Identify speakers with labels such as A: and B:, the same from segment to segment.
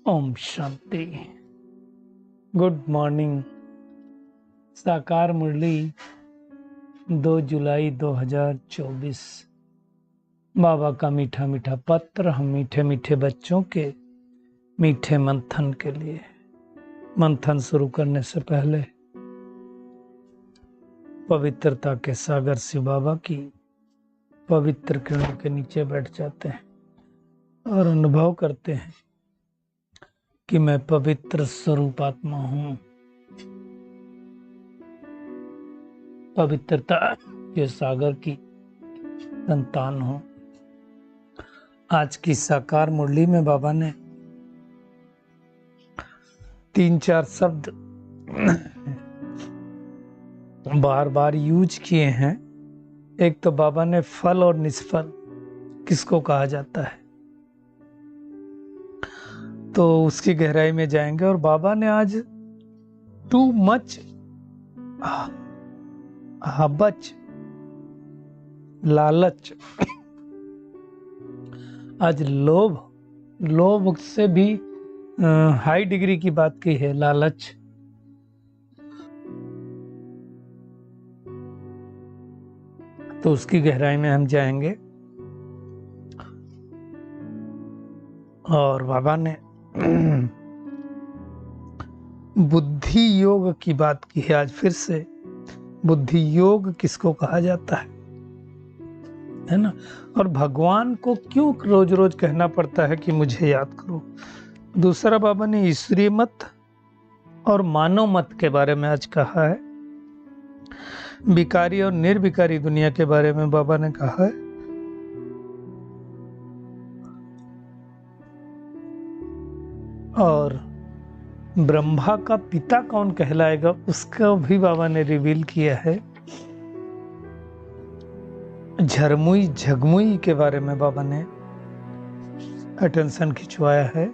A: Om Shanti. Good morning. साकार मुरली 2 जुलाई 2024। बाबा का मीठा मीठा पत्र हम मीठे मीठे बच्चों के मीठे मंथन के लिए। मंथन शुरू करने से पहले पवित्रता के सागर शिव बाबा की पवित्र किरणों के नीचे बैठ जाते हैं और अनुभव करते हैं कि मैं पवित्र स्वरूप आत्मा हूं, पवित्रता के सागर की संतान हूं। आज की साकार मुरली में बाबा ने 3-4 शब्द बार बार यूज किए हैं। एक तो बाबा ने फल और निष्फल किसको कहा जाता है, तो उसकी गहराई में जाएंगे। और बाबा ने आज टू मच हबच लालच, आज लोभ से भी हाई डिग्री की बात की है, लालच। तो उसकी गहराई में हम जाएंगे। और बाबा ने बुद्धि योग की बात की है आज फिर से। बुद्धि योग किसको कहा जाता है ना। और भगवान को क्यों रोज रोज कहना पड़ता है कि मुझे याद करो। दूसरा बाबा ने ईश्वरीय मत और मानव मत के बारे में आज कहा है। विकारी और निर्विकारी दुनिया के बारे में बाबा ने कहा है। और ब्रह्मा का पिता कौन कहलाएगा उसका भी बाबा ने रिवील किया है। झरमुई झगमुई के बारे में बाबा ने अटेंशन खिंचवाया है।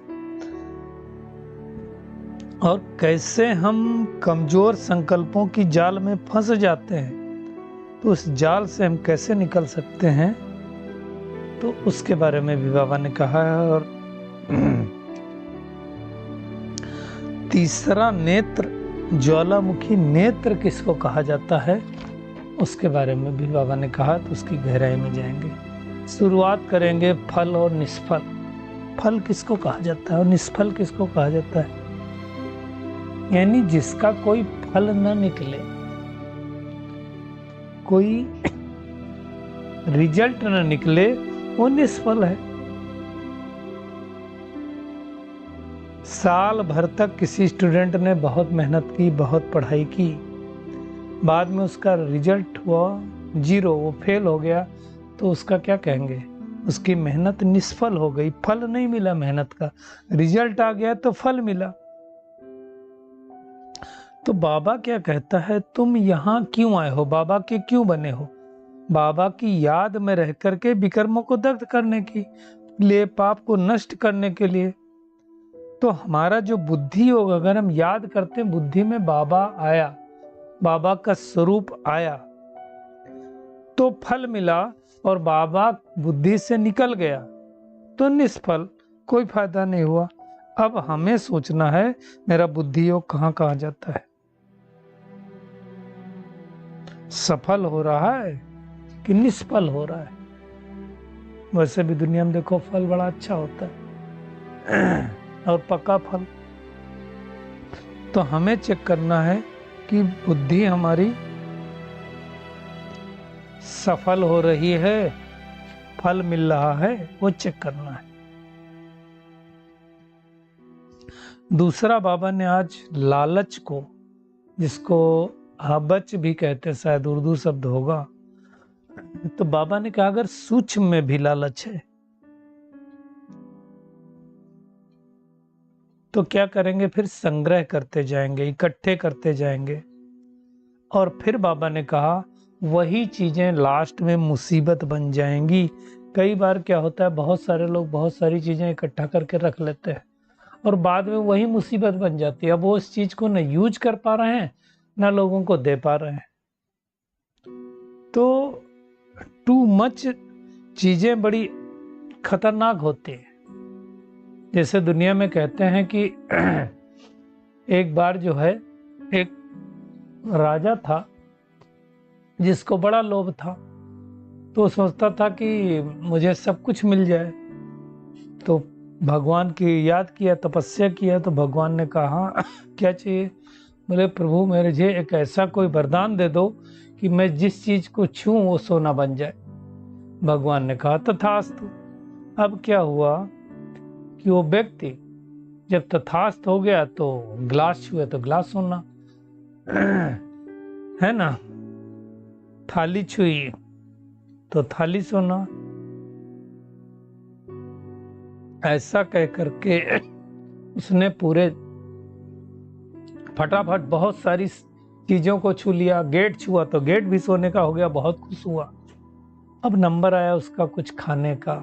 A: और कैसे हम कमजोर संकल्पों की जाल में फंस जाते हैं, तो उस जाल से हम कैसे निकल सकते हैं, तो उसके बारे में भी बाबा ने कहा है। और तीसरा नेत्र, ज्वालामुखी नेत्र किसको कहा जाता है, उसके बारे में भी बाबा ने कहा। तो उसकी गहराई में जाएंगे। शुरुआत करेंगे फल और निष्फल। फल किसको कहा जाता है और निष्फल किसको कहा जाता है। यानी जिसका कोई फल न निकले, कोई रिजल्ट न निकले, वो निष्फल है। साल भर तक किसी स्टूडेंट ने बहुत मेहनत की, बहुत पढ़ाई की, बाद में उसका रिजल्ट हुआ 0, वो फेल हो गया, तो उसका क्या कहेंगे, उसकी मेहनत निष्फल हो गई। फल नहीं मिला मेहनत का, रिजल्ट आ गया तो फल मिला। तो बाबा क्या कहता है, तुम यहाँ क्यों आए हो, बाबा के क्यों बने हो। बाबा की याद में रह करके विकर्मों को दग्ध करने के लिए, पाप को नष्ट करने के लिए। तो हमारा जो बुद्धि योग, अगर हम याद करते हैं बुद्धि में बाबा आया, बाबा का स्वरूप आया, तो फल मिला। और बाबा बुद्धि से निकल गया तो निष्फल, कोई फायदा नहीं हुआ। अब हमें सोचना है मेरा बुद्धि योग कहाँ कहाँ जाता है, सफल हो रहा है कि निष्फल हो रहा है। वैसे भी दुनिया में देखो फल बड़ा अच्छा होता है और पक्का फल। तो हमें चेक करना है कि बुद्धि हमारी सफल हो रही है, फल मिल रहा है, वो चेक करना है। दूसरा बाबा ने आज लालच को, जिसको हबच भी कहते हैं, शायद उर्दू शब्द होगा, तो बाबा ने कहा अगर सूक्ष्म में भी लालच है तो क्या करेंगे, फिर संग्रह करते जाएंगे, इकट्ठे करते जाएंगे। और फिर बाबा ने कहा वही चीजें लास्ट में मुसीबत बन जाएंगी। कई बार क्या होता है, बहुत सारे लोग बहुत सारी चीजें इकट्ठा करके रख लेते हैं और बाद में वही मुसीबत बन जाती है। अब वो इस चीज को न यूज कर पा रहे हैं, ना लोगों को दे पा रहे हैं। तो टू मच चीजें बड़ी खतरनाक होती है। जैसे दुनिया में कहते हैं कि एक बार जो है एक राजा था जिसको बड़ा लोभ था, तो वो सोचता था कि मुझे सब कुछ मिल जाए। तो भगवान की याद किया, तपस्या किया, तो भगवान ने कहा क्या चाहिए? बोले प्रभु मुझे एक ऐसा कोई वरदान दे दो कि मैं जिस चीज को छूं वो सोना बन जाए। भगवान ने कहा तथास्तु। अब क्या हुआ कि वो व्यक्ति जब तथास्त हो गया तो ग्लास छुए तो ग्लास सोना, है ना, थाली छुई तो थाली सोना। ऐसा कह करके उसने पूरे फटाफट बहुत सारी चीजों को छू लिया। गेट छुआ तो गेट भी सोने का हो गया, बहुत खुश हुआ। अब नंबर आया उसका कुछ खाने का,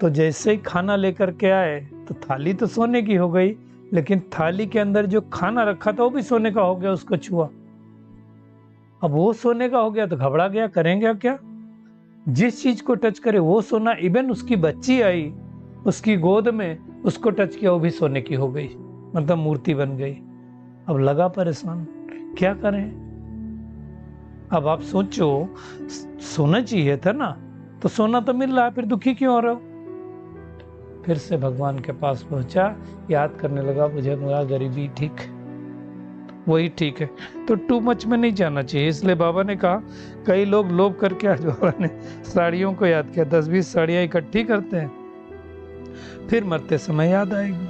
A: तो जैसे ही खाना लेकर के आए तो थाली तो सोने की हो गई, लेकिन थाली के अंदर जो खाना रखा था वो भी सोने का हो गया। उसको छुआ, अब वो सोने का हो गया तो घबरा गया, करेंगे क्या? जिस चीज को टच करे वो सोना। इवन उसकी बच्ची आई उसकी गोद में, उसको टच किया वो भी सोने की हो गई, मतलब मूर्ति बन गई। अब लगा परेशान, क्या करें? अब आप सोचो, सोना चाहिए था ना, तो सोना तो मिल रहा है, फिर दुखी क्यों हो रहे हो? फिर से भगवान के पास पहुंचा, याद करने लगा मुझे मेरा गरीबी ठीक, वही ठीक है। तो टू मच में नहीं जाना चाहिए। इसलिए बाबा ने कहा, कई लोग लोभ करके, आज बाबा ने साड़ियों को याद किया, 10-20 साड़ियां इकट्ठी करते हैं, फिर मरते समय याद आएगी,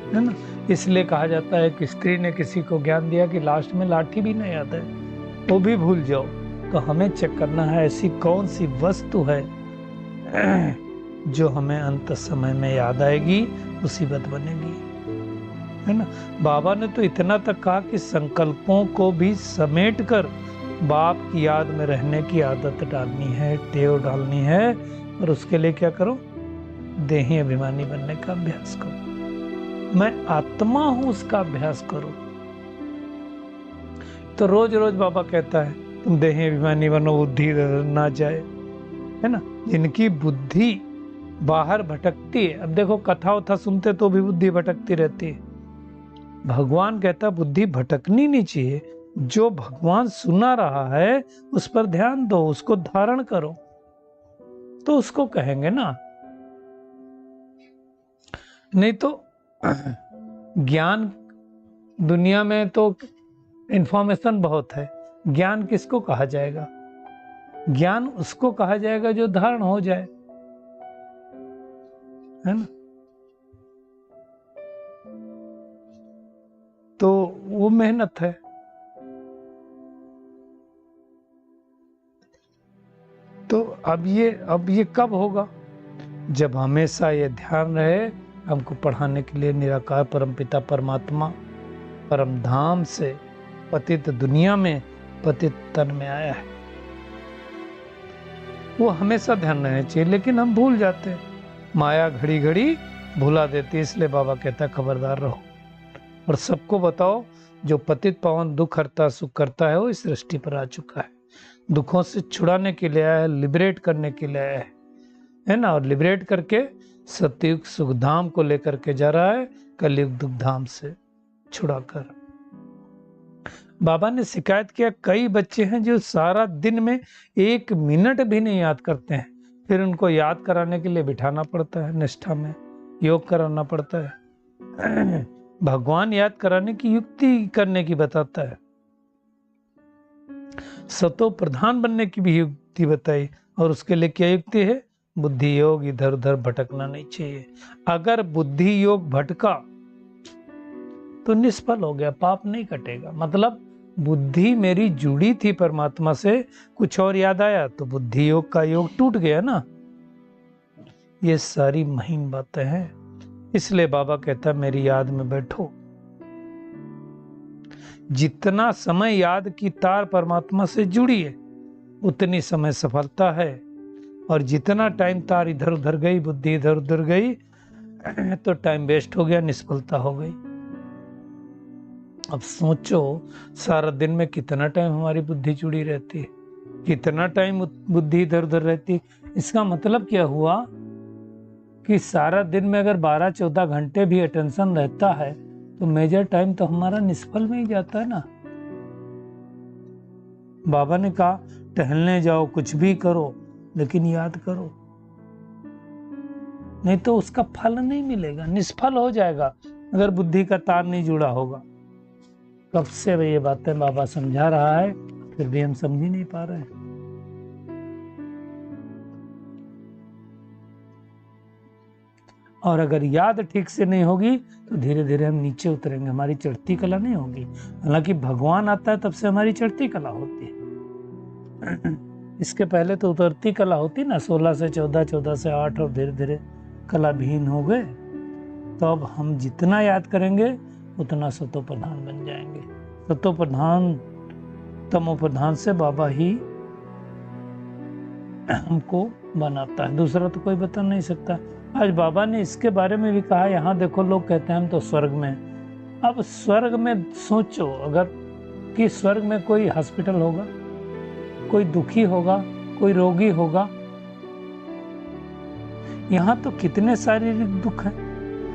A: है ना। इसलिए कहा जाता है कि स्त्री ने किसी को ज्ञान दिया कि लास्ट में लाठी भी नहीं याद है, वो भी भूल जाओ। तो हमें चेक करना है ऐसी कौन सी वस्तु है जो हमें अंत समय में याद आएगी, मुसीबत बनेगी, है ना। बाबा ने तो इतना तक कहा कि संकल्पों को भी समेट कर बाप की याद में रहने की आदत डालनी है, टेव डालनी है। और उसके लिए क्या करो? देही अभिमानी बनने का अभ्यास करो। मैं आत्मा हूं उसका अभ्यास करो। तो रोज रोज बाबा कहता है तुम देही अभिमानी बनो, बुद्धि ना जाए, है ना। जिनकी बुद्धि बाहर भटकती है, अब देखो कथा उथा सुनते तो भी बुद्धि भटकती रहती है। भगवान कहता बुद्धि भटकनी नहीं चाहिए। जो भगवान सुना रहा है उस पर ध्यान दो, उसको धारण करो, तो उसको कहेंगे ना। नहीं तो ज्ञान, दुनिया में तो इंफॉर्मेशन बहुत है, ज्ञान किसको कहा जाएगा? ज्ञान उसको कहा जाएगा जो धारण हो जाए, है ना। तो वो मेहनत है। तो अब ये कब होगा? जब हमेशा ये ध्यान रहे हमको पढ़ाने के लिए निराकार परमपिता परमात्मा परम धाम से पतित दुनिया में पतित तन में आया है। वो हमेशा ध्यान रहना चाहिए, लेकिन हम भूल जाते हैं। माया घड़ी घड़ी भुला देती है। इसलिए बाबा कहता है खबरदार रहो और सबको बताओ, जो पतित पावन दुख हरता सुख करता है वो इस सृष्टि पर आ चुका है। दुखों से छुड़ाने के लिए आया है, लिबरेट करने के लिए आया है ना। और लिबरेट करके सतयुग सुख धाम को लेकर के जा रहा है, कलयुग दुख धाम से छुड़ाकर। बाबा ने शिकायत किया, कई बच्चे हैं जो सारा दिन में 1 मिनट भी नहीं याद करते हैं, फिर उनको याद कराने के लिए बिठाना पड़ता है, निष्ठा में योग कराना पड़ता है। भगवान याद कराने की युक्ति करने की बताता है, सतो प्रधान बनने की भी युक्ति बताई। और उसके लिए क्या युक्ति है? बुद्धि योग, इधर उधर भटकना नहीं चाहिए। अगर बुद्धि योग भटका तो निष्फल हो गया, पाप नहीं कटेगा। मतलब बुद्धि मेरी जुड़ी थी परमात्मा से, कुछ और याद आया तो बुद्धि योग का योग टूट गया ना। ये सारी महीन बातें हैं। इसलिए बाबा कहता है मेरी याद में बैठो। जितना समय याद की तार परमात्मा से जुड़ी है उतनी समय सफलता है, और जितना टाइम तार इधर उधर गई, बुद्धि इधर उधर गई, तो टाइम वेस्ट हो गया, निष्फलता हो गई। अब सोचो सारा दिन में कितना टाइम हमारी बुद्धि जुड़ी रहती है, कितना टाइम बुद्धि इधर उधर रहती है। इसका मतलब क्या हुआ कि सारा दिन में अगर 12-14 घंटे भी अटेंशन रहता है तो मेजर टाइम तो हमारा निष्फल में ही जाता है ना। बाबा ने कहा टहलने जाओ, कुछ भी करो, लेकिन याद करो, नहीं तो उसका फल नहीं मिलेगा, निष्फल हो जाएगा अगर बुद्धि का तार नहीं जुड़ा होगा। कब से ये बातें बाबा समझा रहा है, फिर भी हम समझ ही नहीं पा रहे हैं। और अगर याद ठीक से नहीं होगी तो धीरे धीरे हम नीचे उतरेंगे, हमारी चढ़ती कला नहीं होगी। हालांकि भगवान आता है तब से हमारी चढ़ती कला होती है। इसके पहले तो उतरती कला होती ना, 16 से 14, 14 से 8, और धीरे धीरे कला विहीन हो गए। तो अब हम जितना याद करेंगे उतना सतो प्रधान बन जाएंगे। सतो प्रधान तमो प्रधान से बाबा ही हमको बनाता है, दूसरा तो कोई बता नहीं सकता। आज बाबा ने इसके बारे में भी कहा, यहाँ देखो लोग कहते हैं हम तो स्वर्ग में। अब स्वर्ग में सोचो, अगर कि स्वर्ग में कोई हॉस्पिटल होगा, कोई दुखी होगा, कोई रोगी होगा। यहाँ तो कितने शारीरिक दुख हैं,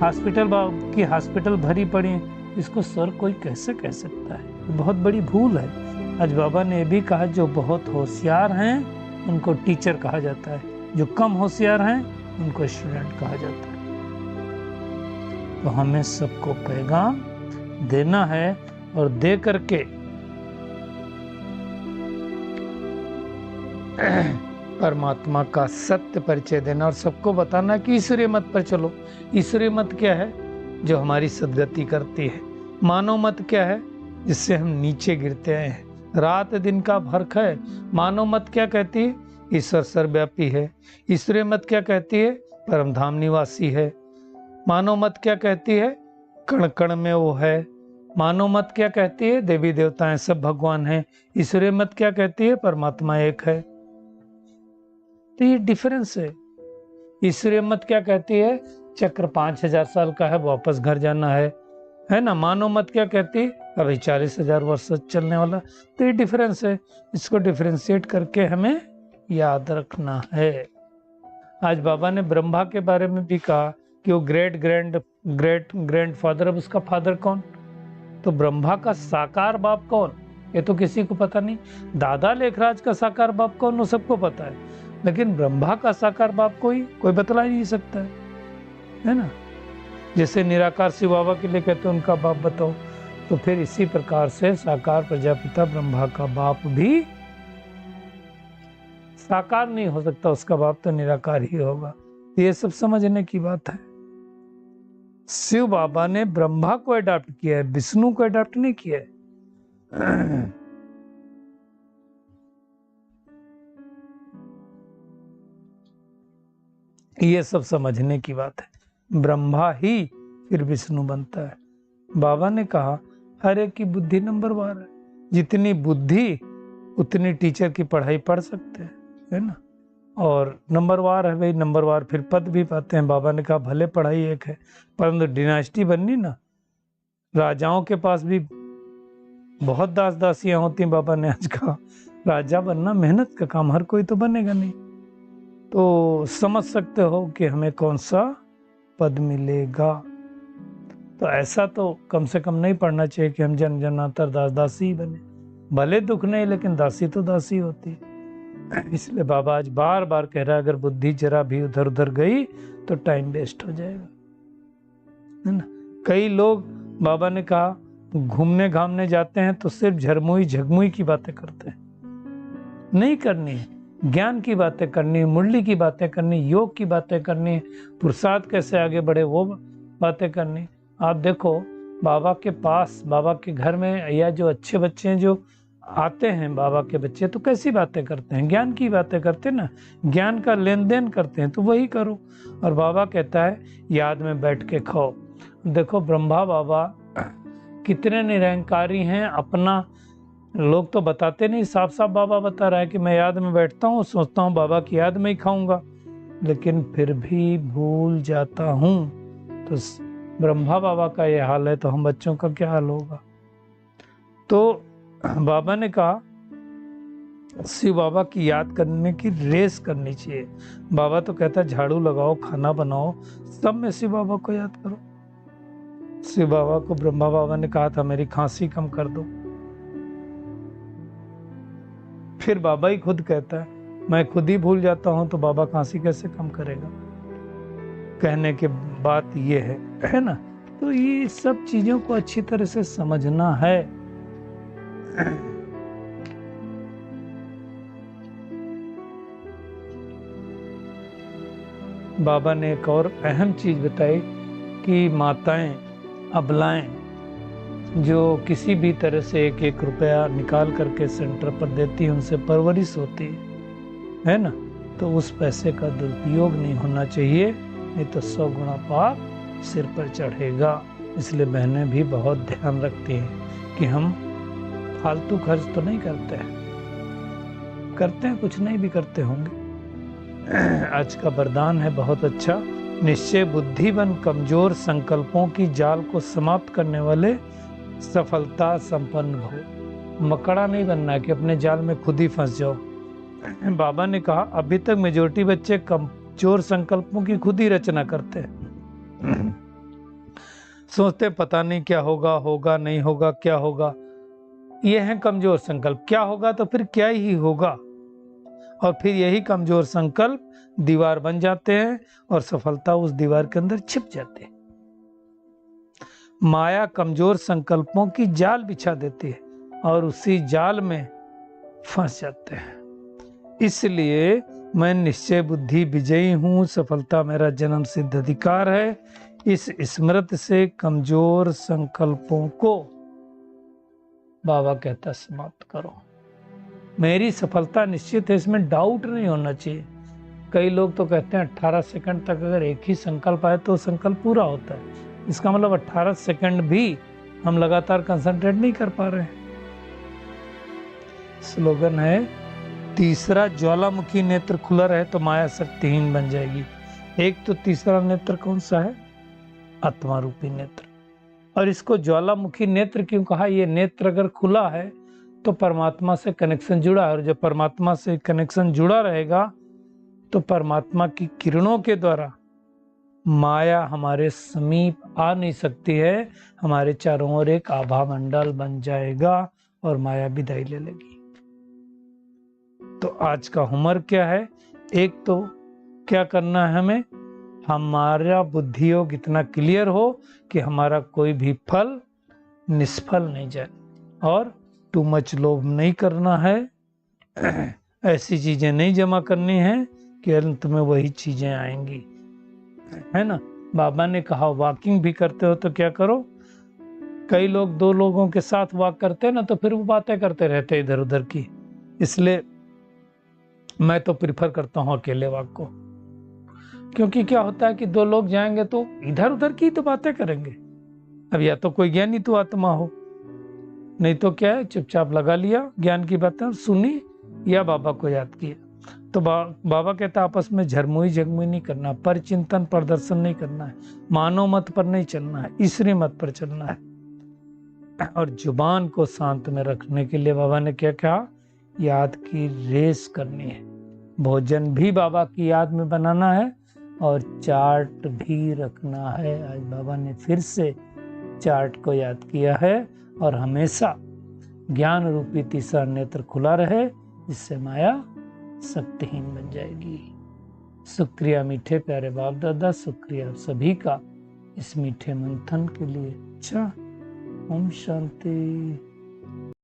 A: हॉस्पिटल भरी पड़ी है, इसको स्वर्ग कोई कैसे कह सकता है? बहुत बड़ी भूल है। आज बाबा ने भी कहा जो बहुत होशियार हैं उनको टीचर कहा जाता है, जो कम होशियार हैं उनको स्टूडेंट कहा जाता है। तो हमें सबको पैगाम देना है और दे करके परमात्मा का सत्य परिचय देना और सबको बताना कि ईश्वरीय मत पर चलो। ईश्वरीय मत क्या है? जो हमारी सद्गति करती है। मानव मत क्या है? जिससे हम नीचे गिरते हैं। रात दिन का फर्क है। मानव मत क्या कहती है? ईश्वर सर्वव्यापी है। ईश्वरीय मत क्या कहती है? परम धाम निवासी है। मानव मत क्या कहती है? कण कण में वो है। मानव मत क्या कहती है? देवी देवताएं सब भगवान हैं। ईश्वरीय मत क्या कहती है? परमात्मा एक है। तो ये डिफरेंस है। ईश्वरीय मत क्या कहती है? चक्र 5000 साल का है, वापस घर जाना है ना। मानव मत क्या कहती है? अभी 40,000 वर्ष चलने वाला। तो ये डिफरेंस है, इसको डिफरेंशिएट करके हमें याद रखना है। आज बाबा ने ब्रह्मा के बारे में भी कहा कि वो ग्रेट फादर। अब उसका फादर कौन? तो ब्रह्मा का साकार बाप कौन? ये तो किसी को पता नहीं। दादा लेखराज का साकार बाप कौन? वो सबको पता है, लेकिन ब्रह्मा का साकार बाप कोई बतला ही नहीं सकता है ना। जैसे निराकार शिव बाबा के लिए कहते हैं उनका बाप बताओ, तो फिर इसी प्रकार से साकार प्रजापिता ब्रह्मा का बाप भी साकार नहीं हो सकता, उसका बाप तो निराकार ही होगा। ये सब समझने की बात है। शिव बाबा ने ब्रह्मा को अडॉप्ट किया है, विष्णु को अडॉप्ट नहीं किया है। ये सब समझने की बात है। ब्रह्मा ही फिर विष्णु बनता है। बाबा ने कहा हर एक की बुद्धि नंबरवार है। जितनी बुद्धि उतनी टीचर की पढ़ाई पढ़ सकते हैं, है ना। और नंबरवार है भाई, नंबरवार फिर पद भी पाते हैं। बाबा ने कहा भले पढ़ाई एक है, परंतु डिनास्टी बननी ना। राजाओं के पास भी बहुत दास दासियां होती हैं। बाबा ने आज कहा राजा बनना मेहनत का काम, हर कोई तो बनेगा नहीं। तो समझ सकते हो कि हमें कौन सा पद मिलेगा। तो ऐसा तो कम से कम नहीं पढ़ना चाहिए कि हम जन जनातर दास दासी ही बने। भले दुख नहीं, लेकिन दासी तो दासी होती है। इसलिए बाबा आज बार बार कह रहा है अगर बुद्धि जरा भी उधर उधर गई तो टाइम वेस्ट हो जाएगा, है ना। कई लोग बाबा ने कहा घूमने घामने जाते हैं तो सिर्फ झरमुई झगमुई की बातें करते हैं। नहीं करनी है, ज्ञान की बातें करनी है, मुरली की बातें करनी, योग की बातें करनी, पुरुषार्थ कैसे आगे बढ़े वो बातें करनी। आप देखो बाबा के पास, बाबा के घर में, या जो अच्छे बच्चे हैं जो आते हैं बाबा के बच्चे, तो कैसी बातें करते हैं? ज्ञान की बातें करते हैं ना, ज्ञान का लेन देन करते हैं। तो वही करो। और बाबा कहता है याद में बैठ के खाओ। देखो ब्रह्मा बाबा कितने निरंकारी हैं। अपना लोग तो बताते नहीं, साफ साफ बाबा बता रहा है कि मैं याद में बैठता हूँ, सोचता हूँ बाबा की याद में ही खाऊंगा, लेकिन फिर भी भूल जाता हूँ। तो ब्रह्मा बाबा का ये हाल है, तो हम बच्चों का क्या हाल होगा। तो बाबा ने कहा शिव बाबा की याद करने की रेस करनी चाहिए। बाबा तो कहता है झाड़ू लगाओ, खाना बनाओ, सब में शिव बाबा को याद करो। शिव बाबा को ब्रह्मा बाबा ने कहा था मेरी खांसी कम कर दो, फिर बाबा ही खुद कहता है मैं खुद ही भूल जाता हूं तो बाबा खांसी कैसे कम करेगा। कहने के बात ये है ना। तो ये सब चीजों को अच्छी तरह से समझना है। बाबा ने एक और अहम चीज बताई कि माताएं, अबलाएं जो किसी भी तरह से एक एक रुपया निकाल करके सेंटर पर देती है, उनसे परवरिश होती है ना, तो उस पैसे का दुरुपयोग नहीं होना चाहिए, नहीं तो 100 गुना पाप सिर पर चढ़ेगा। इसलिए बहनें भी बहुत ध्यान रखती हैं कि हम फालतू खर्च तो नहीं करते हैं, करते हैं कुछ नहीं भी करते होंगे। आज का वरदान है बहुत अच्छा, निश्चय बुद्धि बन कमजोर संकल्पों की जाल को समाप्त करने वाले सफलता संपन्न हो। मकड़ा नहीं बनना है कि अपने जाल में खुद ही फंस जाओ। बाबा ने कहा अभी तक मेजोरिटी बच्चे कमजोर संकल्पों की खुद ही रचना करते हैं। सोचते पता नहीं क्या होगा, होगा नहीं होगा, क्या होगा। ये है कमजोर संकल्प। क्या होगा तो फिर क्या ही होगा, और फिर यही कमजोर संकल्प दीवार बन जाते हैं और सफलता उस दीवार के अंदर छिप जाती है। माया कमजोर संकल्पों की जाल बिछा देती है और उसी जाल में फंस जाते हैं। इसलिए मैं निश्चय बुद्धि विजयी हूं, सफलता मेरा जन्म सिद्ध अधिकार है। इस स्मृति से कमजोर संकल्पों को बाबा कहता समाप्त करो। मेरी सफलता निश्चित है, इसमें डाउट नहीं होना चाहिए। कई लोग तो कहते हैं 18 सेकंड तक अगर एक ही संकल्प आए तो संकल्प पूरा होता है। इसका मतलब 18 सेकंड भी हम लगातार कंसंट्रेट नहीं कर पा रहे हैं। स्लोगन है तीसरा ज्वालामुखी नेत्र खुला रहे तो माया शक्तिहीन बन जाएगी। एक तो तीसरा नेत्र कौन सा है? आत्मा रूपी नेत्र। और इसको ज्वालामुखी नेत्र क्यों कहा? ये नेत्र अगर खुला है तो परमात्मा से कनेक्शन जुड़ा है, और जब परमात्मा से कनेक्शन जुड़ा रहेगा तो परमात्मा की किरणों के द्वारा माया हमारे समीप आ नहीं सकती है। हमारे चारों ओर एक आभा मंडल बन जाएगा और माया विदाई ले लेगी। तो आज का होमवर्क क्या है? एक तो क्या करना है हमें? हमारा बुद्धि योग इतना क्लियर हो कि हमारा कोई भी फल निष्फल नहीं जाए, और टू मच लोभ नहीं करना है। ऐसी चीजें नहीं जमा करनी है कि अंत में वही चीजें आएंगी, है ना। बाबा ने कहा वॉकिंग भी करते हो तो क्या करो? कई लोग 2 लोगों के साथ वॉक करते हैं ना, तो फिर वो बातें करते रहते इधर उधर की। इसलिए मैं तो प्रिफर करता हूँ अकेले वॉक को, क्योंकि क्या होता है कि 2 लोग जाएंगे तो इधर उधर की तो बातें करेंगे। अब या तो कोई ज्ञानी तो आत्मा हो, नहीं तो क्या है, चुपचाप लगा लिया ज्ञान की बातें सुनी या बाबा को याद किया। तो बाबा कहता आपस में झरमुई झगमुई नहीं करना, पर चिंतन प्रदर्शन नहीं करना है, मानव मत पर नहीं चलना है, ईश्वरी मत पर चलना है। और जुबान को शांत में रखने के लिए बाबा ने क्या कहा? याद की रेस करनी है। भोजन भी बाबा की याद में बनाना है और चार्ट भी रखना है। आज बाबा ने फिर से चार्ट को याद किया है, और हमेशा ज्ञान रूपी तीसरा नेत्र खुला रहे, जिससे माया शक्तिहीन बन जाएगी। शुक्रिया मीठे प्यारे बाप दादा, शुक्रिया सभी का इस मीठे मंथन के लिए। अच्छा, ओम शांति।